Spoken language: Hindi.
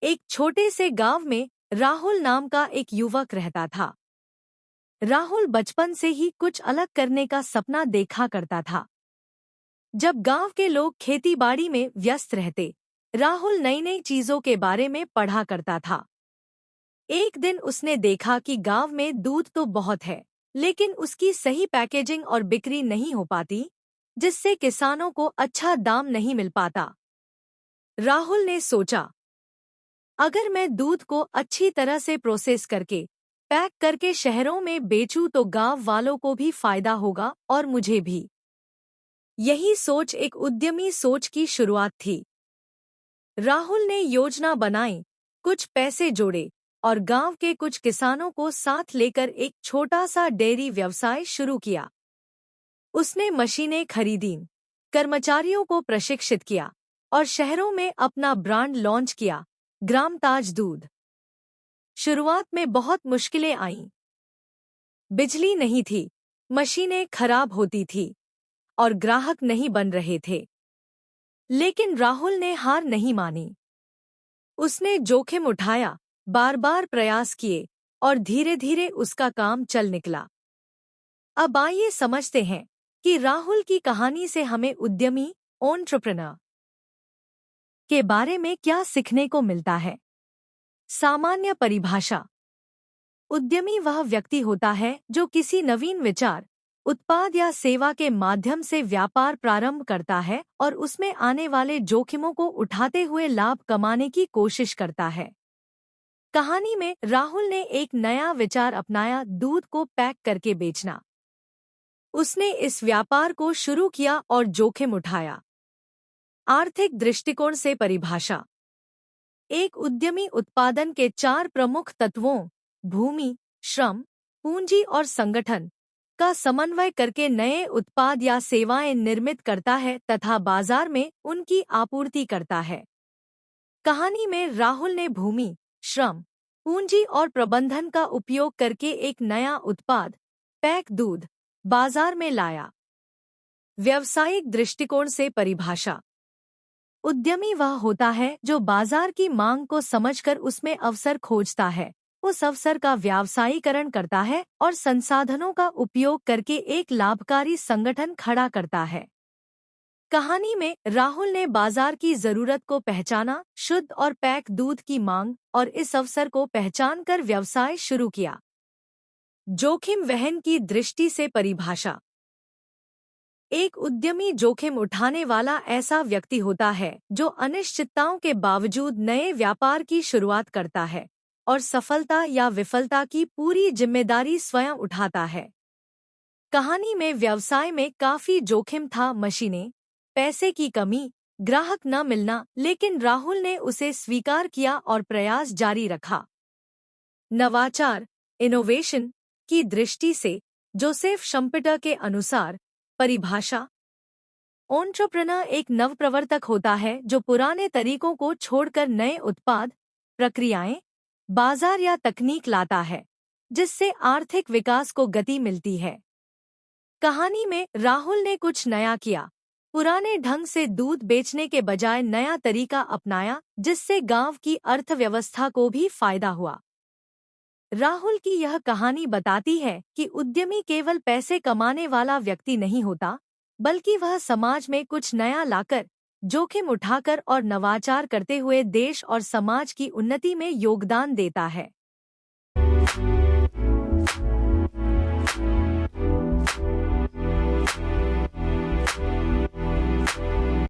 एक छोटे से गांव में राहुल नाम का एक युवक रहता था। राहुल बचपन से ही कुछ अलग करने का सपना देखा करता था। जब गांव के लोग खेती-बाड़ी में व्यस्त रहते, राहुल नई नई चीजों के बारे में पढ़ा करता था। एक दिन उसने देखा कि गांव में दूध तो बहुत है, लेकिन उसकी सही पैकेजिंग और बिक्री नहीं हो पाती, जिससे किसानों को अच्छा दाम नहीं मिल पाता। राहुल ने सोचा, अगर मैं दूध को अच्छी तरह से प्रोसेस करके पैक करके शहरों में बेचूं तो गांव वालों को भी फायदा होगा और मुझे भी। यही सोच एक उद्यमी सोच की शुरुआत थी। राहुल ने योजना बनाई, कुछ पैसे जोड़े और गांव के कुछ किसानों को साथ लेकर एक छोटा सा डेयरी व्यवसाय शुरू किया। उसने मशीनें खरीदीं, कर्मचारियों को प्रशिक्षित किया और शहरों में अपना ब्रांड लॉन्च किया, ग्राम ताज दूध। शुरुआत में बहुत मुश्किलें आईं। बिजली नहीं थी, मशीनें खराब होती थी और ग्राहक नहीं बन रहे थे। लेकिन राहुल ने हार नहीं मानी। उसने जोखिम उठाया, बार बार प्रयास किए और धीरे धीरे उसका काम चल निकला। अब आइए समझते हैं कि राहुल की कहानी से हमें उद्यमी एंटरप्रेन्योर के बारे में क्या सीखने को मिलता है। सामान्य परिभाषा: उद्यमी वह व्यक्ति होता है जो किसी नवीन विचार, उत्पाद या सेवा के माध्यम से व्यापार प्रारंभ करता है और उसमें आने वाले जोखिमों को उठाते हुए लाभ कमाने की कोशिश करता है। कहानी में राहुल ने एक नया विचार अपनाया, दूध को पैक करके बेचना। उसने इस व्यापार को शुरू किया और जोखिम उठाया। आर्थिक दृष्टिकोण से परिभाषा: एक उद्यमी उत्पादन के 4 प्रमुख तत्वों भूमि, श्रम, पूंजी और संगठन का समन्वय करके नए उत्पाद या सेवाएं निर्मित करता है तथा बाजार में उनकी आपूर्ति करता है। कहानी में राहुल ने भूमि, श्रम, पूंजी और प्रबंधन का उपयोग करके एक नया उत्पाद, पैक दूध, बाजार में लाया। व्यावसायिक दृष्टिकोण से परिभाषा: उद्यमी वह होता है जो बाजार की मांग को समझकर उसमें अवसर खोजता है, उस अवसर का व्यावसायीकरण करता है और संसाधनों का उपयोग करके एक लाभकारी संगठन खड़ा करता है। कहानी में राहुल ने बाजार की जरूरत को पहचाना, शुद्ध और पैक दूध की मांग, और इस अवसर को पहचानकर व्यवसाय शुरू किया। जोखिम वहन की दृष्टि से परिभाषा: एक उद्यमी जोखिम उठाने वाला ऐसा व्यक्ति होता है जो अनिश्चितताओं के बावजूद नए व्यापार की शुरुआत करता है और सफलता या विफलता की पूरी जिम्मेदारी स्वयं उठाता है। कहानी में व्यवसाय में काफी जोखिम था, मशीनें, पैसे की कमी, ग्राहक न मिलना, लेकिन राहुल ने उसे स्वीकार किया और प्रयास जारी रखा। नवाचार, इनोवेशन की दृष्टि से जोसेफ शम्पेटर के अनुसार परिभाषा: एंटरप्रेन्योर एक नवप्रवर्तक होता है जो पुराने तरीकों को छोड़कर नए उत्पाद, प्रक्रियाएं, बाजार या तकनीक लाता है, जिससे आर्थिक विकास को गति मिलती है। कहानी में राहुल ने कुछ नया किया, पुराने ढंग से दूध बेचने के बजाय नया तरीका अपनाया, जिससे गांव की अर्थव्यवस्था को भी फायदा हुआ। राहुल की यह कहानी बताती है कि उद्यमी केवल पैसे कमाने वाला व्यक्ति नहीं होता, बल्कि वह समाज में कुछ नया लाकर, जोखिम उठाकर और नवाचार करते हुए देश और समाज की उन्नति में योगदान देता है।